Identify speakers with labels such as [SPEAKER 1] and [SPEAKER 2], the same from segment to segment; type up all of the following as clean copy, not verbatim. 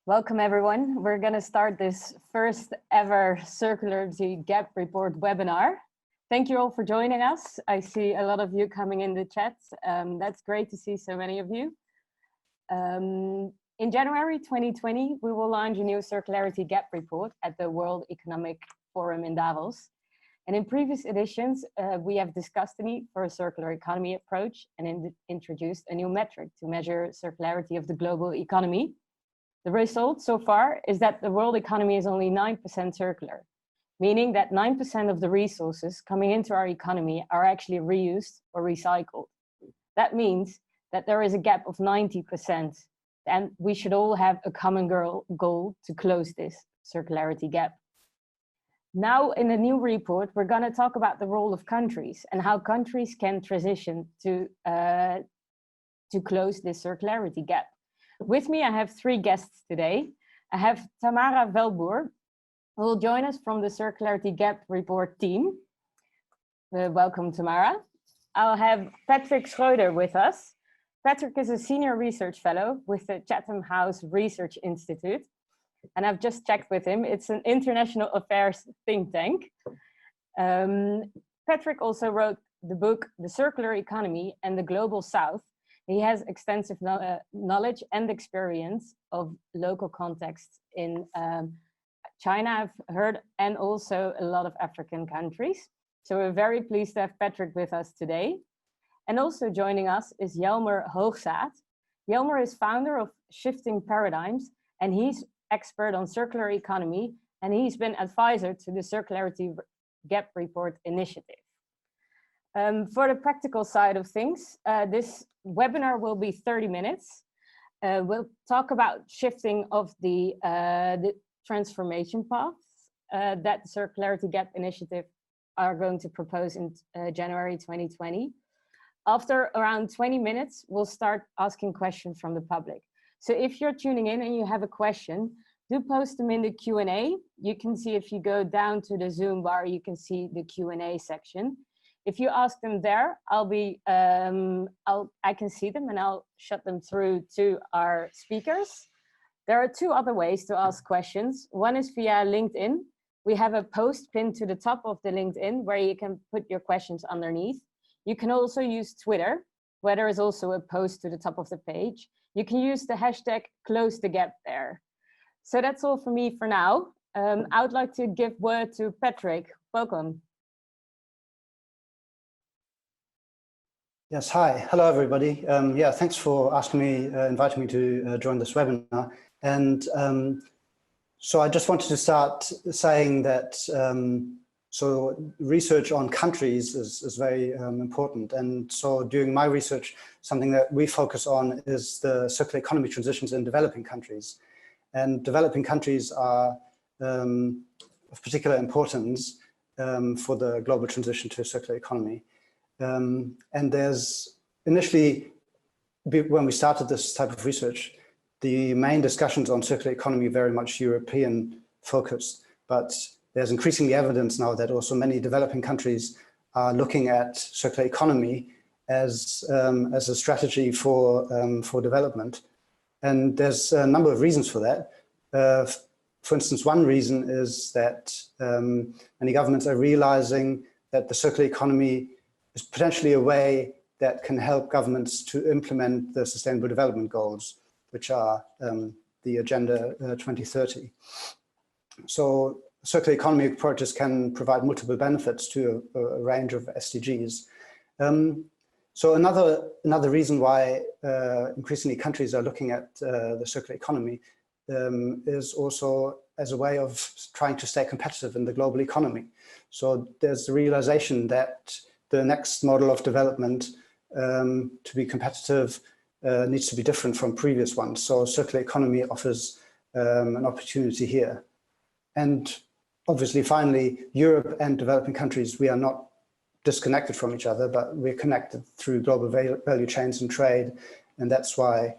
[SPEAKER 1] Welcome everyone. We're going to start this first ever Circularity Gap Report webinar. Thank you all for joining us. I see a lot of you coming in the chat. That's great to see so many of you. In January 2020, we will launch a new Circularity Gap Report at the World Economic Forum in Davos. And in previous editions, we have discussed the need for a circular economy approach and introduced a new metric to measure circularity of the global economy. The result so far is that the world economy is only 9% circular, meaning that 9% of the resources coming into our economy are actually reused or recycled. That means that there is a gap of 90%, and we should all have a common goal to close this circularity gap. Now, in the new report, we're going to talk about the role of countries and how countries can transition to close this circularity gap. With me, I have three guests today. I have Tamara Velboer, who will join us from the Circularity Gap Report team. Welcome, Tamara. I'll have Patrick Schroeder with us. Patrick is a senior research fellow with the Chatham House Research Institute. And I've just checked with him. It's an international affairs think tank. Patrick also wrote the book, The Circular Economy and the Global South. He has extensive knowledge and experience of local contexts in China, I've heard, and also a lot of African countries. So we're very pleased to have Patrick with us today. And also joining us is Jelmer Hoogzaad. Jelmer is founder of Shifting Paradigms, and he's expert on circular economy, and he's been advisor to the Circularity Gap Report initiative. For the practical side of things, this webinar will be 30 minutes. We'll talk about shifting of the transformation paths that the Circularity Gap Initiative are going to propose in January 2020. After around 20 minutes, we'll start asking questions from the public. So if you're tuning in and you have a question, do post them in the Q&A. You can see, if you go down to the Zoom bar, you can see the Q&A section. If you ask them there, I can see them and I'll shut them through to our speakers. There are two other ways to ask questions. One is via LinkedIn. We have a post pinned to the top of the LinkedIn where you can put your questions underneath. You can also use Twitter, where there is also a post to the top of the page. You can use the hashtag #CloseTheGap there. So that's all for me for now. I would like to give word to Patrick. Welcome.
[SPEAKER 2] Yes, hi. Hello, everybody. Yeah, thanks for inviting me to join this webinar. And so I just wanted to start saying that so research on countries is very important. And so during my research, something that we focus on is the circular economy transitions in developing countries. And developing countries are of particular importance for the global transition to a circular economy. And there's initially, when we started this type of research, the main discussions on circular economy very much European focused, but there's increasingly evidence now that also many developing countries are looking at circular economy as a strategy for development. And there's a number of reasons for that. For instance, one reason is that many governments are realizing that the circular economy is potentially a way that can help governments to implement the Sustainable Development Goals, which are the Agenda 2030. So circular economy approaches can provide multiple benefits to a range of SDGs. So another reason why increasingly countries are looking at the circular economy is also as a way of trying to stay competitive in the global economy. So there's the realization that the next model of development to be competitive needs to be different from previous ones. So circular economy offers an opportunity here. And obviously, finally, Europe and developing countries, we are not disconnected from each other, but we're connected through global value chains and trade. And that's why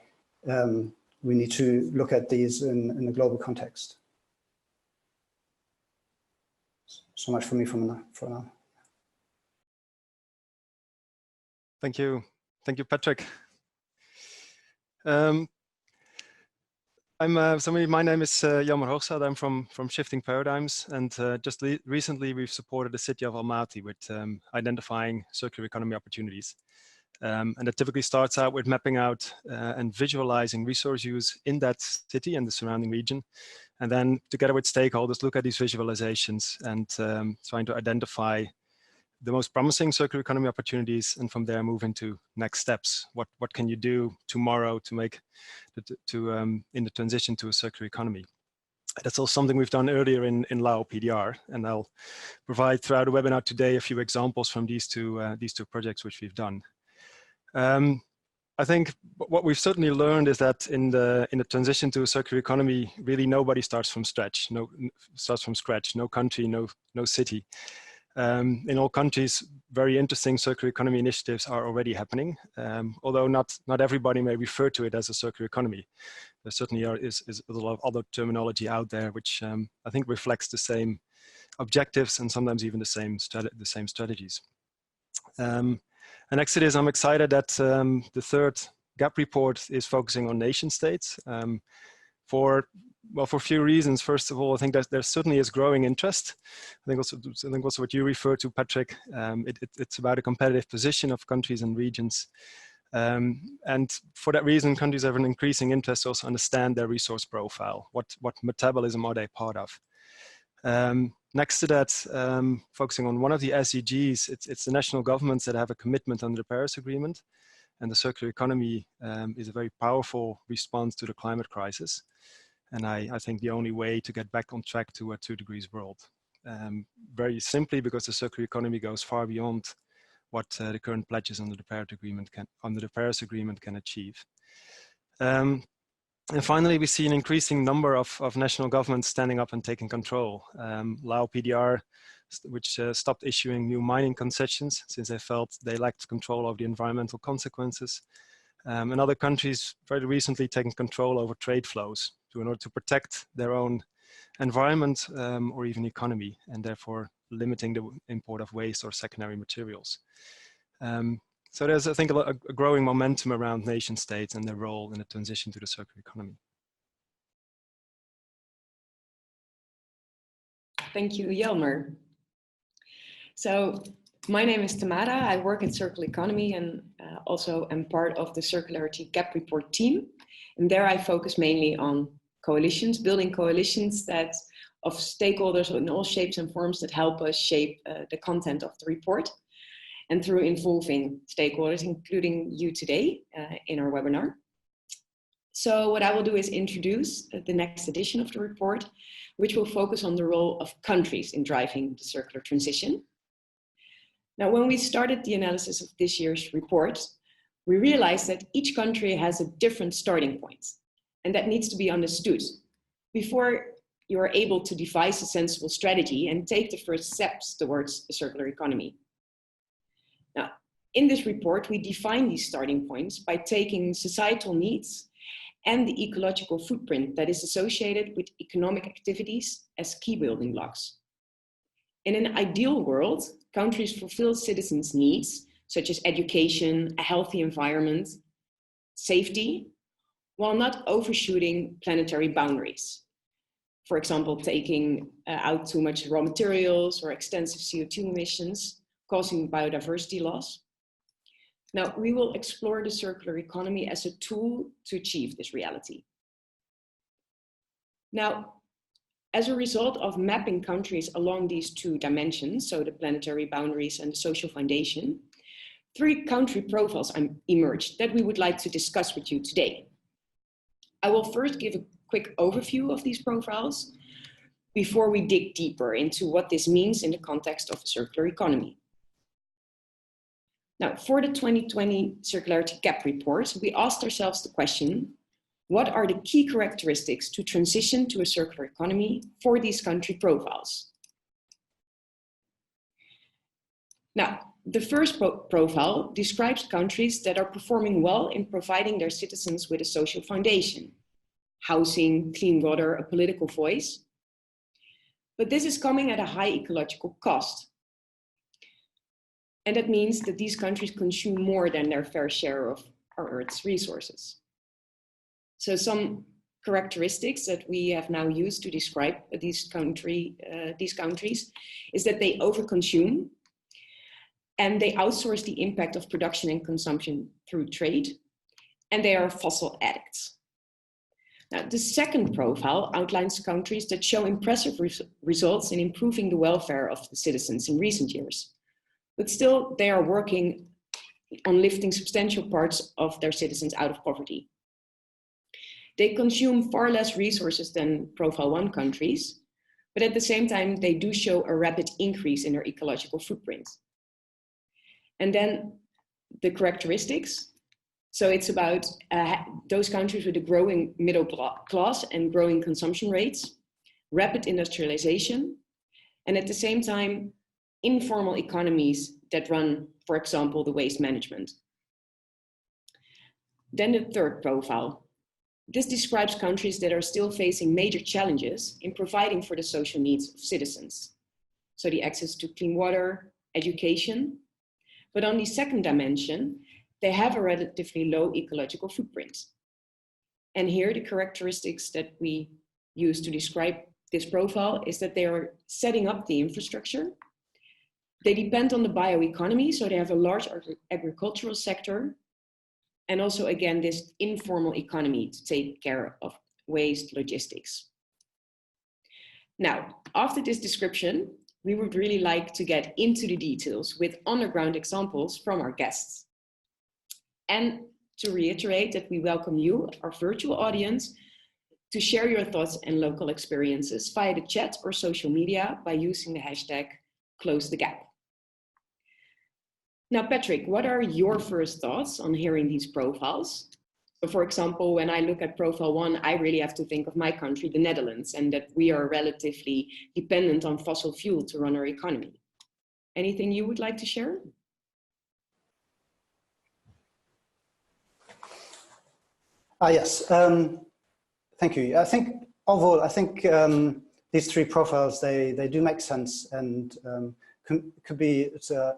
[SPEAKER 2] we need to look at these in a global context. So much for me for now.
[SPEAKER 3] Thank you, Patrick. My name is Jelmer Hoogstad. I'm from Shifting Paradigms, and just recently we've supported the city of Almaty with identifying circular economy opportunities. And it typically starts out with mapping out and visualizing resource use in that city and the surrounding region. And then together with stakeholders, look at these visualizations and trying to identify the most promising circular economy opportunities, and from there move into next steps. What can you do tomorrow to make in the transition to a circular economy? That's also something we've done earlier in Lao PDR, and I'll provide throughout the webinar today a few examples from these two projects which we've done. I think what we've certainly learned is that in the transition to a circular economy, really nobody starts from scratch. No country, no city. In all countries, very interesting circular economy initiatives are already happening, although not everybody may refer to it as a circular economy. There certainly is a lot of other terminology out there which I think reflects the same objectives and sometimes even the same strategies. And next to this, I'm excited that the third GAP report is focusing on nation states for a few reasons. First of all, I think that there certainly is growing interest. I think also what you refer to, Patrick, it's about a competitive position of countries and regions. And for that reason, countries have an increasing interest to also understand their resource profile. What metabolism are they part of? Next to that, focusing on one of the SDGs, it's the national governments that have a commitment under the Paris Agreement. And the circular economy is a very powerful response to the climate crisis. And I think the only way to get back on track to a 2 degrees world. Very simply because the circular economy goes far beyond what the current pledges under the Paris Agreement can achieve. And finally, we see an increasing number of national governments standing up and taking control. Lao PDR, which stopped issuing new mining concessions since they felt they lacked control over the environmental consequences. And other countries very recently taken control over trade flows in order to protect their own environment or even economy, and therefore limiting the import of waste or secondary materials. So there's, I think, a growing momentum around nation states and their role in the transition to the circular economy.
[SPEAKER 4] Thank you, Jelmer. So my name is Tamara. I work in circular economy and also am part of the Circularity Gap Report team. And there I focus mainly on coalitions, building coalitions of stakeholders in all shapes and forms that help us shape the content of the report. And through involving stakeholders, including you today in our webinar. So what I will do is introduce the next edition of the report, which will focus on the role of countries in driving the circular transition. Now, when we started the analysis of this year's report, we realized that each country has a different starting point, and that needs to be understood before you are able to devise a sensible strategy and take the first steps towards a circular economy. Now, in this report, we define these starting points by taking societal needs and the ecological footprint that is associated with economic activities as key building blocks. In an ideal world, countries fulfill citizens' needs, such as education, a healthy environment, safety, while not overshooting planetary boundaries. For example, taking out too much raw materials or extensive CO2 emissions, causing biodiversity loss. Now, we will explore the circular economy as a tool to achieve this reality. Now, as a result of mapping countries along these two dimensions, so the planetary boundaries and the social foundation, 3 country profiles emerged that we would like to discuss with you today. I will first give a quick overview of these profiles before we dig deeper into what this means in the context of a circular economy. Now, for the 2020 Circularity Gap Report, we asked ourselves the question, what are the key characteristics to transition to a circular economy for these country profiles? Now, the first profile describes countries that are performing well in providing their citizens with a social foundation, housing, clean water, a political voice. But this is coming at a high ecological cost. And that means that these countries consume more than their fair share of our Earth's resources. So some characteristics that we have now used to describe these countries is that they overconsume and they outsource the impact of production and consumption through trade, and they are fossil addicts. Now, the second profile outlines countries that show impressive results in improving the welfare of the citizens in recent years, but still they are working on lifting substantial parts of their citizens out of poverty. They consume far less resources than Profile 1 countries, but at the same time, they do show a rapid increase in their ecological footprint. And then the characteristics. So it's about those countries with a growing middle class and growing consumption rates, rapid industrialization, and at the same time, informal economies that run, for example, the waste management. Then the third profile. This describes countries that are still facing major challenges in providing for the social needs of citizens. So the access to clean water, education. But on the second dimension, they have a relatively low ecological footprint. And here the characteristics that we use to describe this profile is that they are setting up the infrastructure. They depend on the bioeconomy, so they have a large agricultural sector. And also, again, this informal economy to take care of waste logistics. Now, after this description, we would really like to get into the details with on-the-ground examples from our guests. And to reiterate that we welcome you, our virtual audience, to share your thoughts and local experiences via the chat or social media by using the hashtag #CloseTheGap. Now, Patrick, what are your first thoughts on hearing these profiles? So for example, when I look at Profile 1, I really have to think of my country, the Netherlands, and that we are relatively dependent on fossil fuel to run our economy. Anything you would like to share?
[SPEAKER 2] Yes, thank you. I think overall, these three profiles, they do make sense, and it's a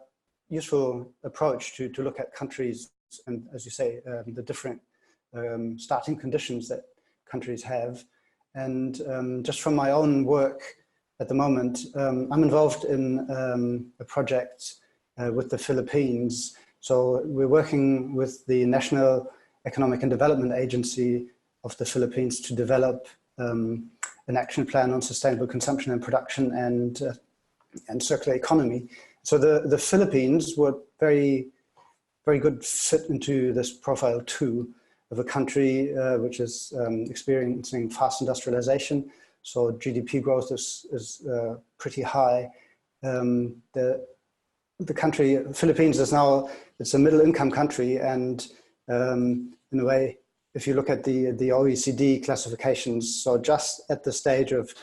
[SPEAKER 2] useful approach to look at countries and, as you say, the different starting conditions that countries have. And just from my own work at the moment, I'm involved in a project with the Philippines. So we're working with the National Economic and Development Agency of the Philippines to develop an action plan on sustainable consumption and production and circular economy. So the Philippines were very good fit into this profile too, of a country which is experiencing fast industrialization. So GDP growth is pretty high. The country, Philippines, is now, it's a middle income country, and in a way, if you look at the OECD classifications, so just at the stage of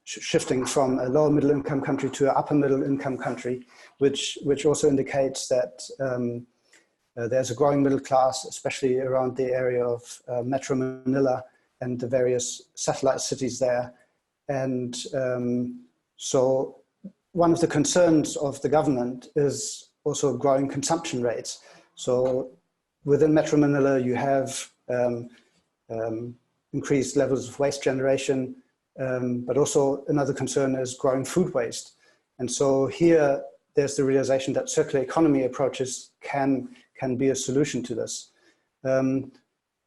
[SPEAKER 2] shifting from a lower middle income country to an upper middle income country, which also indicates that there's a growing middle class, especially around the area of Metro Manila and the various satellite cities there. And so one of the concerns of the government is also growing consumption rates. So within Metro Manila, you have increased levels of waste generation, but also another concern is growing food waste. And so here, there's the realization that circular economy approaches can be a solution to this.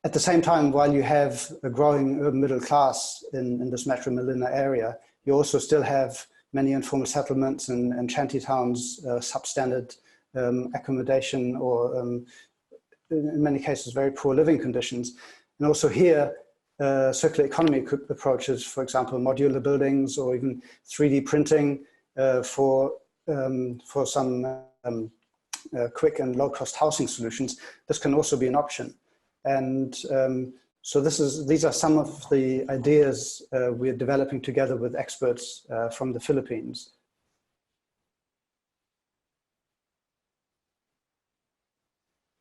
[SPEAKER 2] At the same time, while you have a growing urban middle class in this Metro Manila area, you also still have many informal settlements and shanty towns, substandard accommodation, or in many cases, very poor living conditions. And also here, circular economy approaches, for example, modular buildings or even 3D printing for some quick and low-cost housing solutions. This can also be an option. And so these are some of the ideas we're developing together with experts from the Philippines.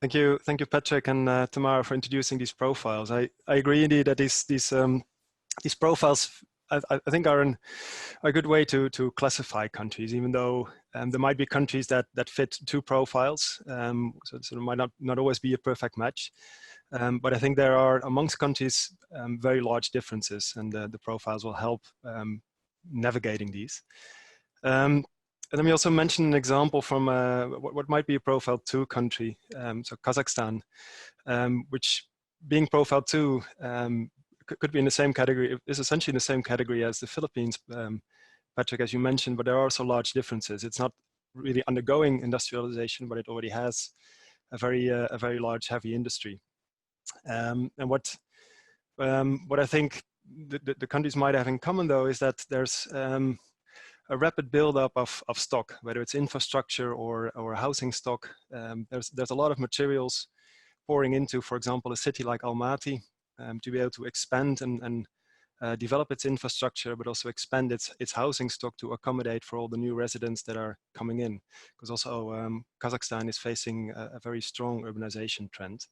[SPEAKER 3] Thank you, Patrick and Tamara, for introducing these profiles. I agree indeed that these profiles, I think, are a good way to classify countries, even though there might be countries that fit two profiles, so it might not always be a perfect match. But I think there are amongst countries very large differences, and the profiles will help navigating these. And let me also mention an example from what might be a profile 2 country, so Kazakhstan, which being profile 2 could be in the same category, is essentially in the same category as the Philippines, Patrick, as you mentioned, but there are also large differences. It's not really undergoing industrialization, but it already has a very large heavy industry. And what I think the countries might have in common, though, is that there's a rapid buildup of stock, whether it's infrastructure or housing stock. There's a lot of materials pouring into, for example, a city like Almaty to be able to expand and develop its infrastructure, but also expand its housing stock to accommodate for all the new residents that are coming in. Because also Kazakhstan is facing a very strong urbanization trend.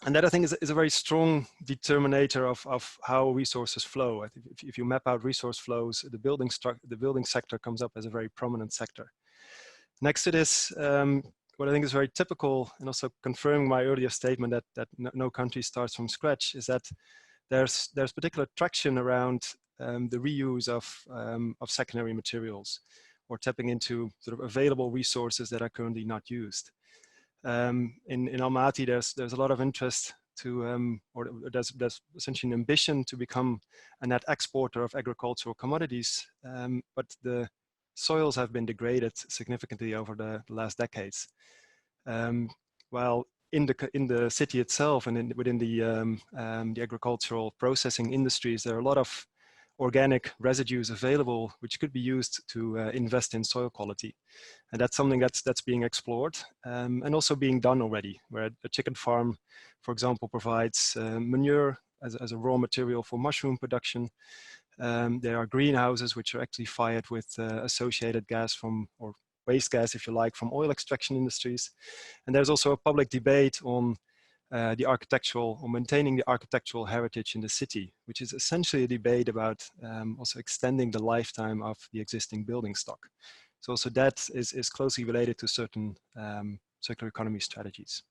[SPEAKER 3] And that, I think, is a very strong determinator of how resources flow. I think if you map out resource flows, the building sector comes up as a very prominent sector. Next to this, what I think is very typical, and also confirming my earlier statement that no country starts from scratch, is that there's particular traction around the reuse of secondary materials, or tapping into sort of available resources that are currently not used. In Almaty, there's a lot of interest to, or there's essentially an ambition to become a net exporter of agricultural commodities, but the soils have been degraded significantly over the last decades. While in the city itself and within the agricultural processing industries, there are a lot of organic residues available, which could be used to invest in soil quality. And that's something that's being explored and also being done already, where a chicken farm, for example, provides manure as a raw material for mushroom production. There are greenhouses which are actually fired with associated gas or waste gas, if you like, from oil extraction industries. And there's also a public debate on the architectural, or maintaining the architectural heritage in the city, which is essentially a debate about also extending the lifetime of the existing building stock. So also that is closely related to certain circular economy strategies.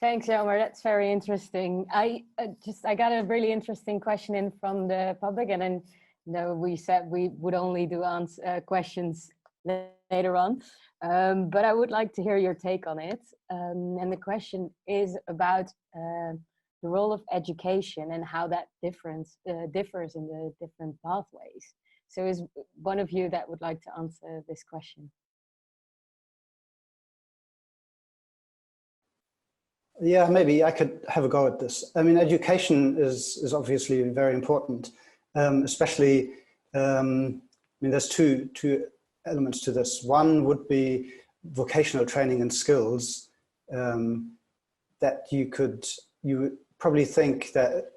[SPEAKER 1] Thanks, Jelmer. That's very interesting. I got a really interesting question in from the public, and then we said we would only do questions later on. But I would like to hear your take on it. And the question is about the role of education and how that differs in the different pathways. So is one of you that would like to answer this question?
[SPEAKER 2] Yeah, maybe I could have a go at this. I mean, education is obviously very important, especially, I mean, there's two elements to this. One would be vocational training and skills that you would probably think that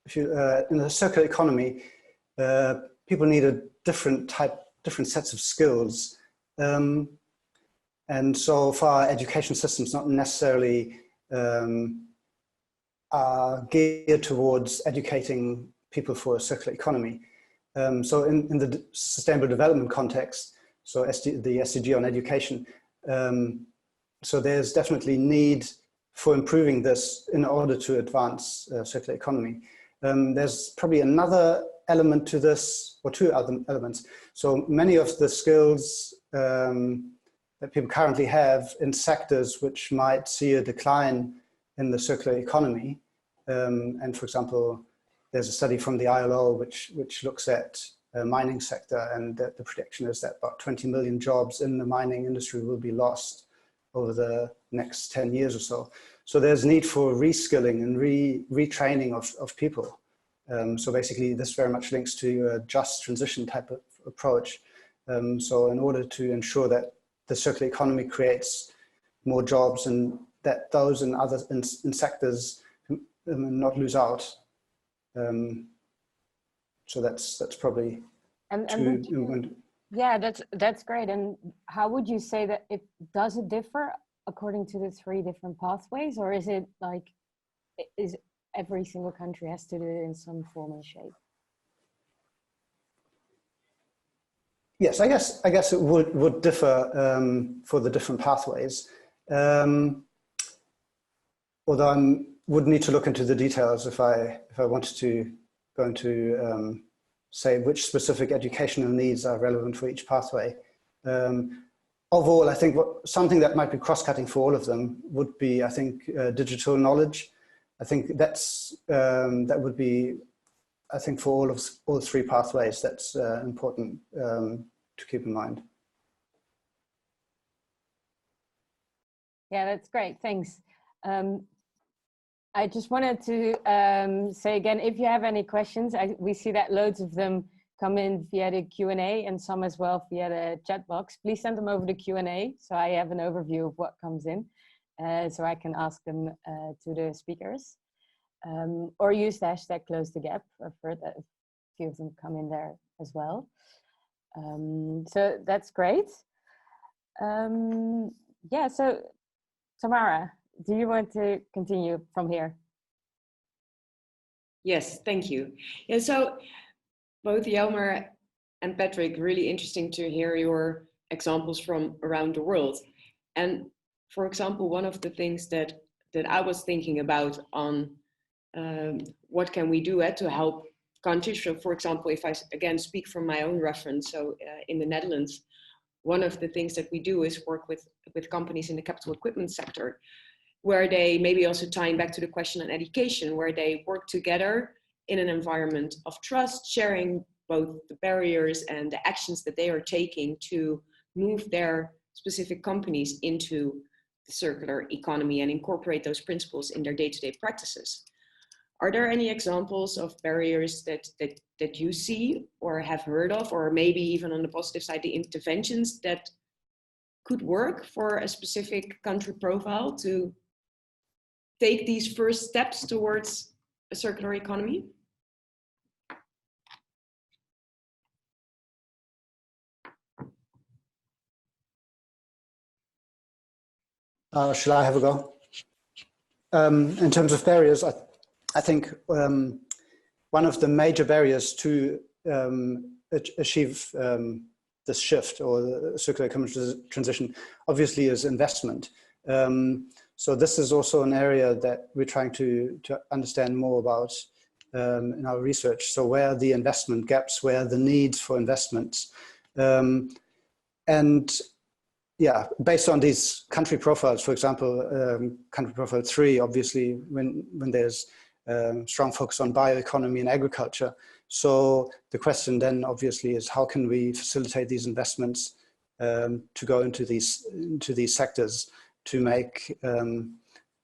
[SPEAKER 2] if you, in the circular economy, people need a different sets of skills. And so far, education systems not necessarily are geared towards educating people for a circular economy. So in the sustainable development context, so the SDG on education, so there's definitely need for improving this in order to advance circular economy. There's probably another element to this, or two other elements. So many of the skills that people currently have in sectors which might see a decline in the circular economy. And for example, there's a study from the ILO which looks at the mining sector, and the prediction is that about 20 million jobs in the mining industry will be lost over the next 10 years or so. So there's need for reskilling and retraining of people. So basically this very much links to a just transition type of approach. So in order to ensure that the circular economy creates more jobs and that those in other in sectors not lose out. So that's probably
[SPEAKER 1] yeah, that's great. And how would you say that does it differ according to the 3 different pathways, or is it like every single country has to do it in some form and shape?
[SPEAKER 2] Yes, I guess it would differ for the different pathways. Although I would need to look into the details if I wanted to go into say which specific educational needs are relevant for each pathway. Overall, I think something that might be cross-cutting for all of them would be, I think, digital knowledge. I think that's that would be, I think, for all three pathways, that's important to keep in mind.
[SPEAKER 1] Yeah, that's great. Thanks. I just wanted to say again, if you have any questions, we see that loads of them come in via the Q&A and some as well via the chat box. Please send them over the Q&A so I have an overview of what comes in, so I can ask them to the speakers. Or use the hashtag #CloseTheGap. I've heard that a few of them come in there as well. So that's great. Yeah, so Tamara, do you want to continue from here?
[SPEAKER 4] Yes, thank you. Yeah, so both Jelmer and Patrick, really interesting to hear your examples from around the world. And for example, one of the things that I was thinking about on what can we do to help countries. So for example, if I again speak from my own reference, so in the Netherlands, one of the things that we do is work with companies in the capital equipment sector, where they, maybe also tying back to the question on education, where they work together in an environment of trust, sharing both the barriers and the actions that they are taking to move their specific companies into the circular economy and incorporate those principles in their day-to-day practices. Are there any examples of barriers that you see or have heard of, or maybe even on the positive side, the interventions that could work for a specific country profile to take these first steps towards a circular economy?
[SPEAKER 2] Shall I have a go? In terms of barriers, I think one of the major barriers to achieve this shift or the circular economy transition obviously is investment. So this is also an area that we're trying to understand more about in our research. So where are the investment gaps, where are the needs for investments? And yeah, based on these country profiles, for example, country profile 3, obviously when there's strong focus on bioeconomy and agriculture. So the question then obviously is, how can we facilitate these investments to go into these sectors to make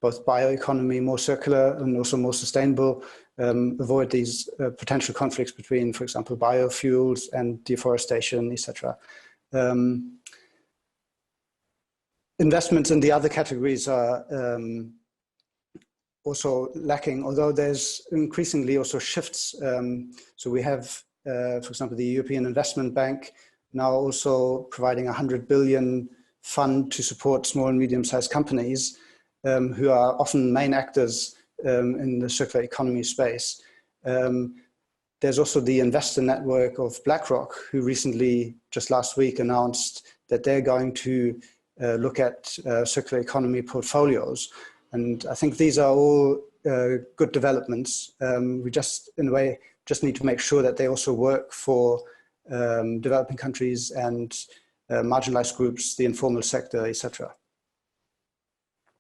[SPEAKER 2] both bioeconomy more circular and also more sustainable, avoid these potential conflicts between, for example, biofuels and deforestation, etc. Investments in the other categories are also lacking, although there's increasingly also shifts. So we have, for example, the European Investment Bank now also providing a 100 billion fund to support small and medium-sized companies who are often main actors in the circular economy space. There's also the investor network of BlackRock, who recently, just last week, announced that they're going to look at circular economy portfolios. And I think these are all good developments. We just, in a way, just need to make sure that they also work for developing countries and marginalized groups, the informal sector, etc.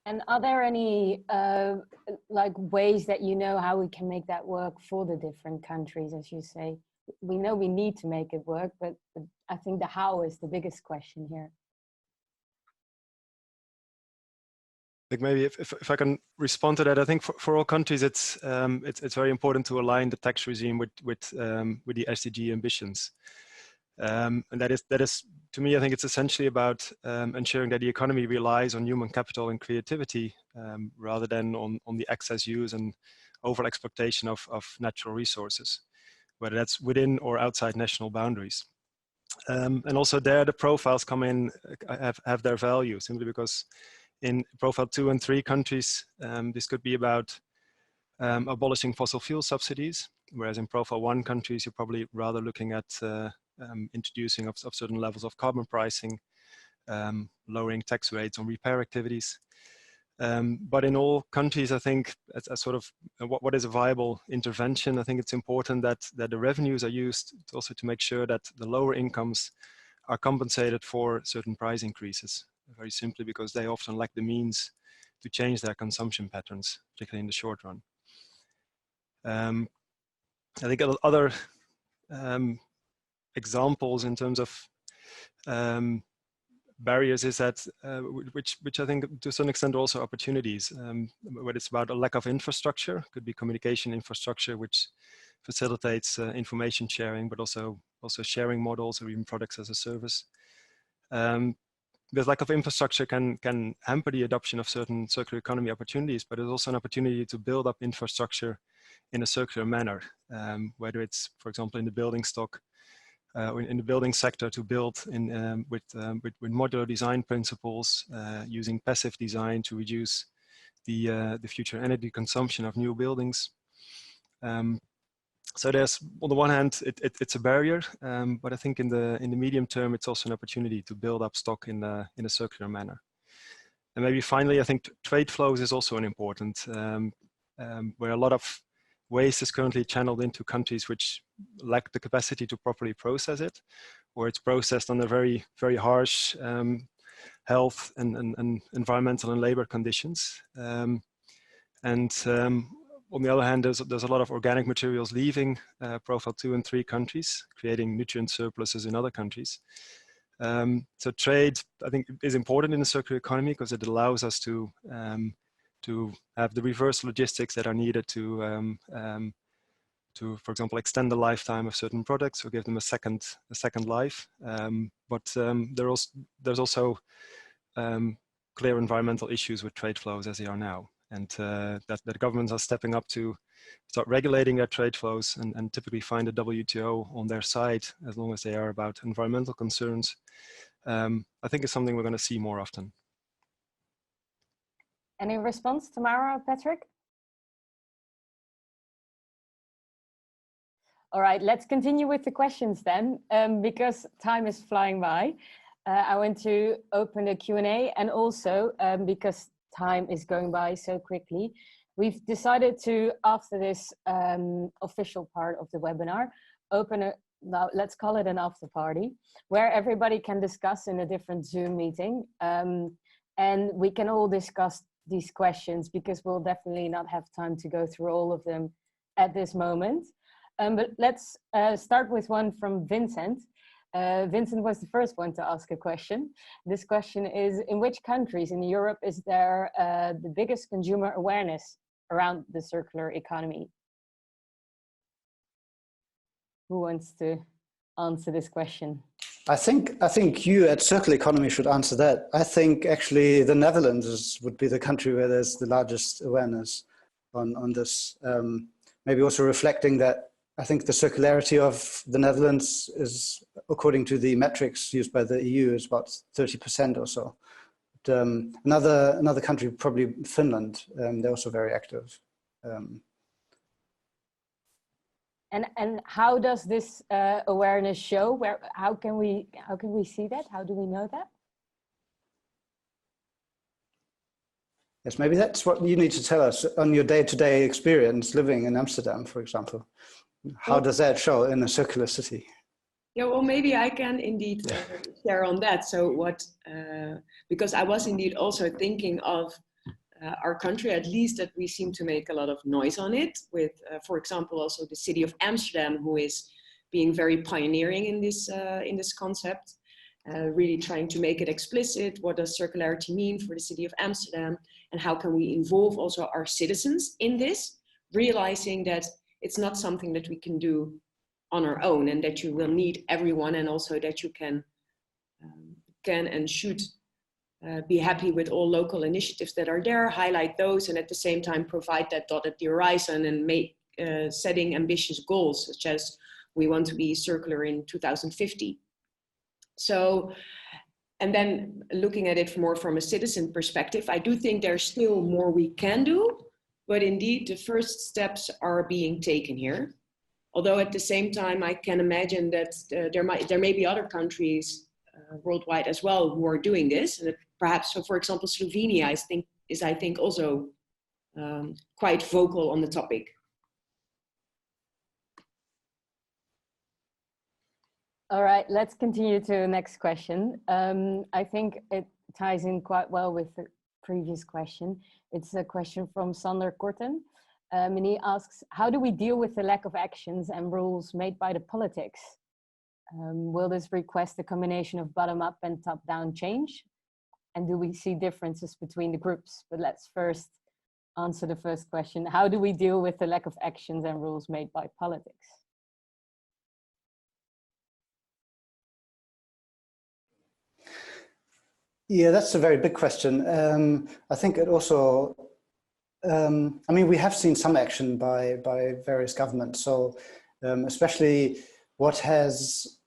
[SPEAKER 1] And are there any like ways that you know how we can make that work for the different countries? As you say, we know we need to make it work, but I think the how is the biggest question here.
[SPEAKER 3] Like maybe if I can respond to that, I think for all countries it's very important to align the tax regime with the SDG ambitions, and that is to me, I think it's essentially about ensuring that the economy relies on human capital and creativity rather than on the excess use and over exploitation of natural resources, whether that's within or outside national boundaries. And also there the profiles come in, have their value, simply because in profile 2 and 3 countries, this could be about abolishing fossil fuel subsidies, whereas in profile 1 countries, you're probably rather looking at introducing of certain levels of carbon pricing, lowering tax rates on repair activities. But in all countries, I think as a sort of what is a viable intervention, I think it's important that the revenues are used also to make sure that the lower incomes are compensated for certain price increases, very simply because they often lack the means to change their consumption patterns, particularly in the short run. I think other examples in terms of barriers is that which I think to some extent also opportunities, whether it's about a lack of infrastructure, could be communication infrastructure which facilitates information sharing, but also sharing models or even products as a service. Because lack of infrastructure can hamper the adoption of certain circular economy opportunities, but it's also an opportunity to build up infrastructure in a circular manner, whether it's, for example, in the building stock, in the building sector, to build in, with modular design principles, using passive design to reduce the future energy consumption of new buildings. So there's, on the one hand, it's a barrier, but I think in the medium term, it's also an opportunity to build up stock in a circular manner. And maybe finally, I think trade flows is also an important, where a lot of waste is currently channeled into countries which lack the capacity to properly process it, or it's processed under very, very harsh health and environmental and labor conditions. On the other hand, there's a lot of organic materials leaving profile 2 and 3 countries, creating nutrient surpluses in other countries. So trade, I think, is important in the circular economy because it allows us to have the reverse logistics that are needed to, for example, extend the lifetime of certain products or give them a second life. But there's also clear environmental issues with trade flows as they are now. And that governments are stepping up to start regulating their trade flows and typically find the WTO on their side as long as they are about environmental concerns. I think it's something we're going to see more often.
[SPEAKER 1] Any response, Tamara, Patrick? All right, let's continue with the questions then, because time is flying by. I want to open the Q&A, and also because time is going by so quickly, we've decided to, after this official part of the webinar, open a, now let's call it an after party, where everybody can discuss in a different Zoom meeting. And we can all discuss these questions because we'll definitely not have time to go through all of them at this moment. But let's start with one from Vincent. Vincent was the first one to ask a question. This question is, in which countries in Europe is there the biggest consumer awareness around the circular economy? Who wants to answer this question?
[SPEAKER 2] I think you at Circular Economy should answer that. I think actually the Netherlands would be the country where there's the largest awareness on this. Maybe also reflecting that I think the circularity of the Netherlands is, according to the metrics used by the EU, is about 30% or so. But, another country, probably Finland, they're also very active.
[SPEAKER 1] And how does this awareness show? How can we see that? How do we know that?
[SPEAKER 2] Yes, maybe that's what you need to tell us on your day-to-day experience living in Amsterdam, for example. How does that show in a circular city?
[SPEAKER 4] Yeah, well, maybe I can indeed share on that. So what, because I was indeed also thinking of our country, at least that we seem to make a lot of noise on it with, for example, also the city of Amsterdam, who is being very pioneering in this concept, really trying to make it explicit. What does circularity mean for the city of Amsterdam? And how can we involve also our citizens in this, realizing that it's not something that we can do on our own, and that you will need everyone, and also that you can and should be happy with all local initiatives that are there, highlight those, and at the same time provide that dot at the horizon and make setting ambitious goals, such as we want to be circular in 2050. So, and then looking at it more from a citizen perspective, I do think there's still more we can do, but indeed the first steps are being taken here. Although at the same time, I can imagine that there may be other countries worldwide as well who are doing this, and perhaps, so for example, Slovenia is I think also quite vocal on the topic.
[SPEAKER 1] All right, let's continue to the next question. I think it ties in quite well with the previous question. It's a question from Sander Korten. And he asks, how do we deal with the lack of actions and rules made by the politics? Will this request a combination of bottom-up and top-down change? And do we see differences between the groups? But let's first answer the first question. How do we deal with the lack of actions and rules made by politics?
[SPEAKER 2] Yeah, that's a very big question. I think it also, I mean, we have seen some action by various governments. So especially what has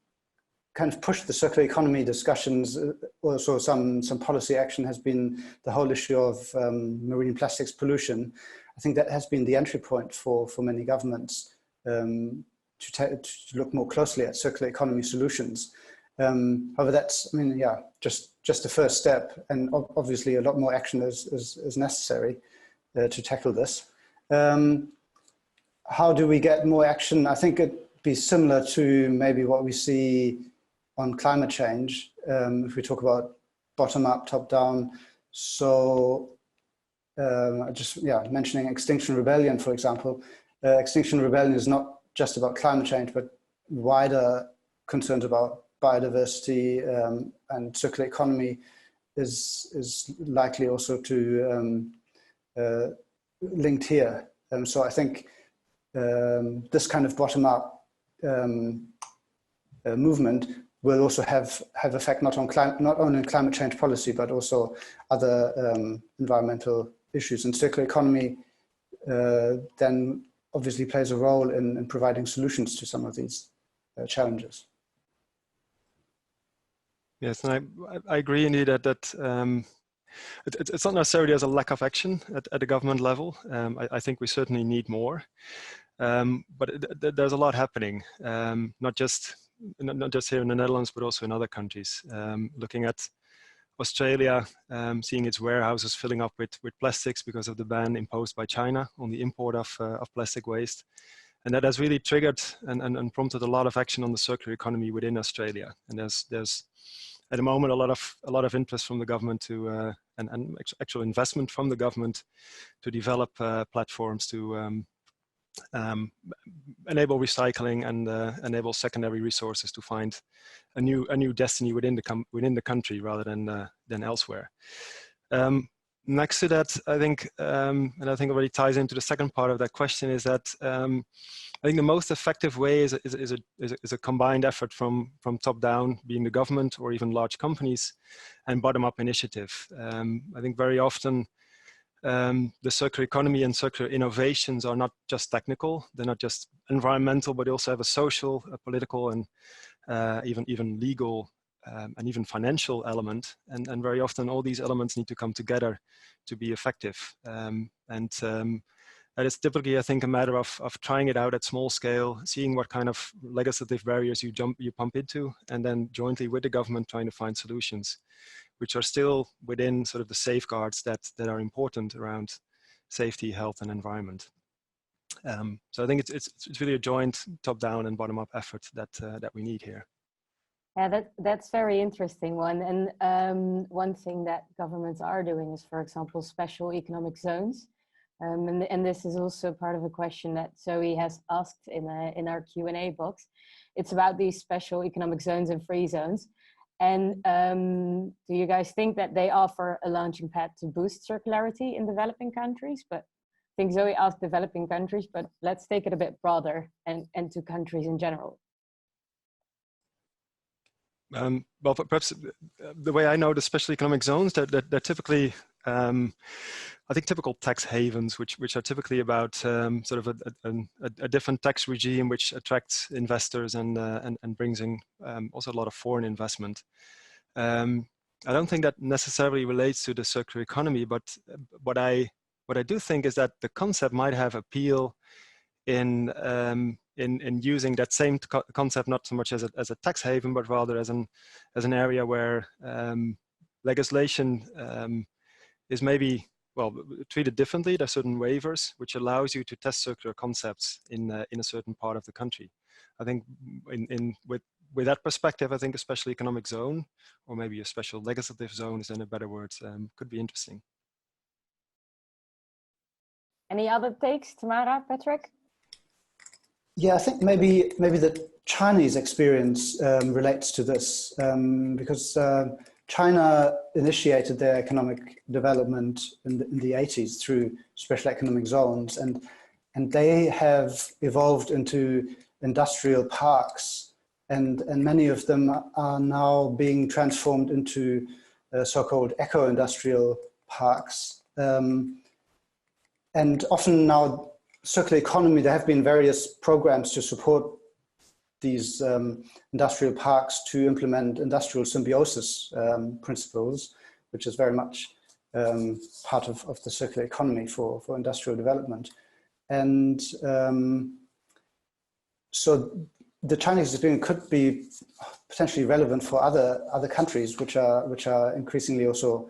[SPEAKER 2] kind of pushed the circular economy discussions, also some policy action has been the whole issue of marine plastics pollution. I think that has been the entry point for many governments to look more closely at circular economy solutions. However, that's, I mean, yeah, just the first step, and obviously a lot more action is necessary to tackle this. How do we get more action? I think it'd be similar to maybe what we see on climate change, if we talk about bottom up, top down. So just mentioning Extinction Rebellion, for example. Extinction Rebellion is not just about climate change, but wider concerns about biodiversity and circular economy is likely also to linked here. So I think this kind of bottom up movement will also have effect not only on climate change policy, but also other environmental issues. And circular economy then obviously plays a role in providing solutions to some of these challenges.
[SPEAKER 3] Yes, and I agree indeed that it's not necessarily as a lack of action at the government level. I think we certainly need more, but there's a lot happening, not just here in the Netherlands, but also in other countries. Looking at Australia, seeing its warehouses filling up with plastics because of the ban imposed by China on the import of plastic waste. And that has really triggered and prompted a lot of action on the circular economy within Australia. And there's at the moment a lot of interest from the government to and actual investment from the government to develop platforms to enable recycling and enable secondary resources to find a new destiny within the country rather than elsewhere. Next to that, I think, and I think already ties into the second part of that question, is that I think the most effective way is a combined effort from top down, being the government or even large companies, and bottom up initiative. I think very often the circular economy and circular innovations are not just technical; they're not just environmental, but they also have a social, a political, and even legal and even financial element. And very often all these elements need to come together to be effective. That is typically, I think, a matter of trying it out at small scale, seeing what kind of legislative barriers you pump into, and then jointly with the government trying to find solutions, which are still within sort of the safeguards that are important around safety, health, and environment. So I think it's really a joint top-down and bottom-up effort that we need here.
[SPEAKER 1] Yeah, that's very interesting one. And one thing that governments are doing is, for example, special economic zones. And this is also part of a question that Zoe has asked in our Q&A box. It's about these special economic zones and free zones. And do you guys think that they offer a launching pad to boost circularity in developing countries? But I think Zoe asked developing countries, but let's take it a bit broader and to countries in general.
[SPEAKER 3] Well, perhaps the way I know the special economic zones, they're typically, I think, typical tax havens, which are typically about sort of a different tax regime which attracts investors and brings in also a lot of foreign investment. I don't think that necessarily relates to the circular economy, but what I do think is that the concept might have appeal in using that same concept not so much as a tax haven, but rather as an area where legislation is maybe, well, treated differently. There are certain waivers which allows you to test circular concepts in a certain part of the country. I think with that perspective, I think a special economic zone, or maybe a special legislative zone is in a better word, could be interesting.
[SPEAKER 1] Any other takes, Tamara, Patrick?
[SPEAKER 2] Yeah, I think maybe the Chinese experience relates to this because China initiated their economic development in the 80s through special economic zones, and they have evolved into industrial parks, and many of them are now being transformed into so-called eco-industrial parks. And often now, circular economy, there have been various programs to support these industrial parks to implement industrial symbiosis principles, which is very much part of the circular economy for industrial development. And so the Chinese experience could be potentially relevant for other countries which are increasingly also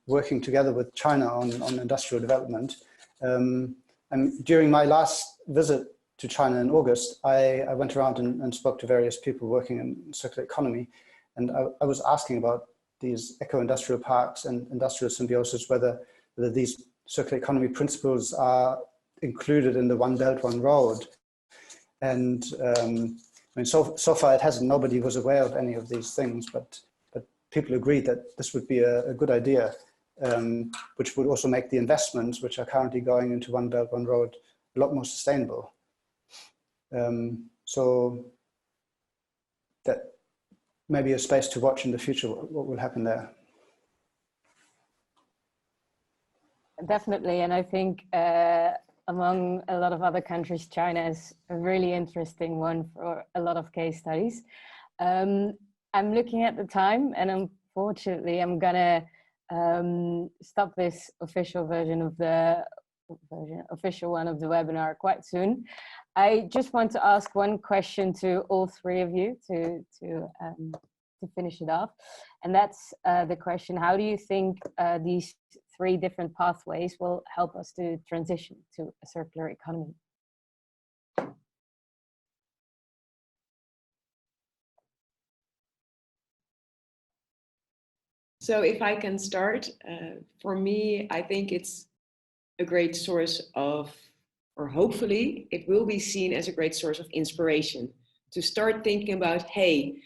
[SPEAKER 2] working together with China on industrial development. And during my last visit to China in August, I went around and spoke to various people working in circular economy, and I was asking about these eco-industrial parks and industrial symbiosis, whether these circular economy principles are included in the One Belt, One Road. And I mean, so far it hasn't. Nobody was aware of any of these things, but people agreed that this would be a good idea, which would also make the investments which are currently going into One Belt, One Road a lot more sustainable. So that may be a space to watch in the future, what will happen there.
[SPEAKER 1] Definitely, and I think among a lot of other countries, China is a really interesting one for a lot of case studies. I'm looking at the time, and unfortunately, I'm gonna stop this official version of the official one of the webinar quite soon. I just want to ask one question to all three of you to finish it off, and that's the question: how do you think these three different pathways will help us to transition to a circular economy?
[SPEAKER 4] So if I can start, for me, I think it's a great source of, or hopefully it will be seen as a great source of inspiration to start thinking about, hey,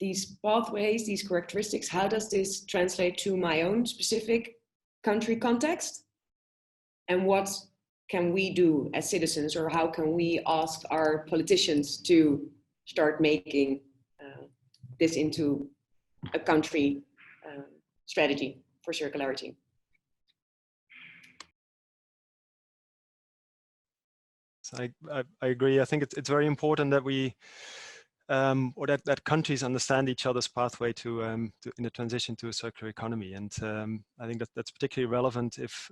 [SPEAKER 4] these pathways, these characteristics, how does this translate to my own specific country context? And what can we do as citizens, or how can we ask our politicians to start making this into a country strategy for circularity?
[SPEAKER 3] So I agree. I think it's very important that we or that countries understand each other's pathway to in the transition to a circular economy, and I think that's particularly relevant if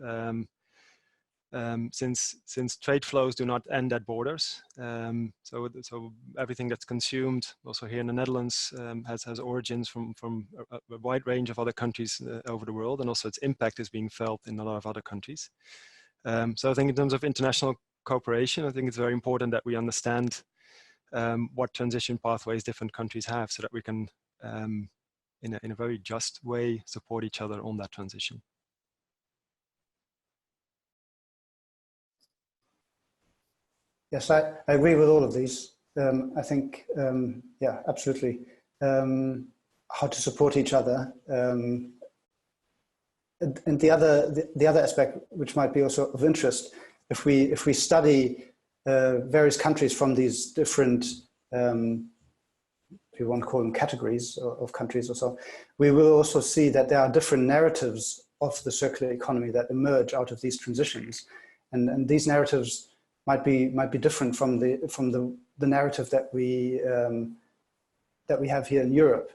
[SPEAKER 3] since trade flows do not end at borders. So everything that's consumed, also here in the Netherlands, has origins from a wide range of other countries over the world, and also its impact is being felt in a lot of other countries. So I think in terms of international cooperation, I think it's very important that we understand what transition pathways different countries have, so that we can, in a very just way, support each other on that transition.
[SPEAKER 2] Yes, I agree with all of these. I think, yeah, absolutely. How to support each other. And the other aspect, which might be also of interest, if we study various countries from these different, if you want to call them categories of countries or so, we will also see that there are different narratives of the circular economy that emerge out of these transitions, and these narratives might be different from the narrative that we have here in Europe,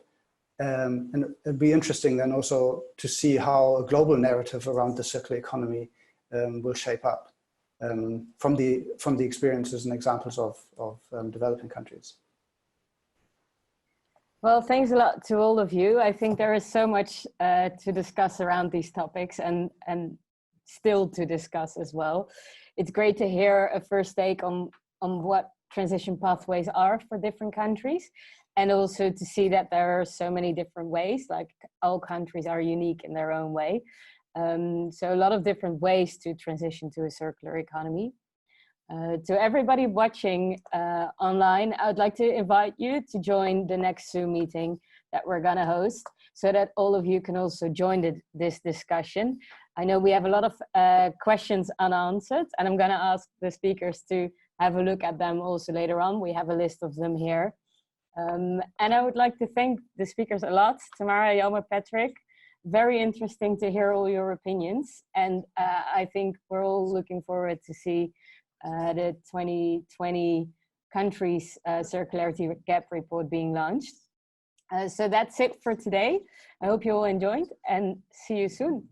[SPEAKER 2] and it'd be interesting then also to see how a global narrative around the circular economy will shape up. from the experiences and examples of developing countries.
[SPEAKER 1] Well, thanks a lot to all of you. I think there is so much to discuss around these topics and still to discuss as well. It's great to hear a first take on what transition pathways are for different countries, and also to see that there are so many different ways, like all countries are unique in their own way. So a lot of different ways to transition to a circular economy. To everybody watching online, I would like to invite you to join the next Zoom meeting that we're gonna host, so that all of you can also join this discussion. I know we have a lot of questions unanswered, and I'm gonna ask the speakers to have a look at them also later on. We have a list of them here. And I would like to thank the speakers a lot, Tamara, Jelmer, Patrick. Very interesting to hear all your opinions. And I think we're all looking forward to see the 2020 countries Circularity Gap Report being launched. So that's it for today. I hope you all enjoyed, and see you soon.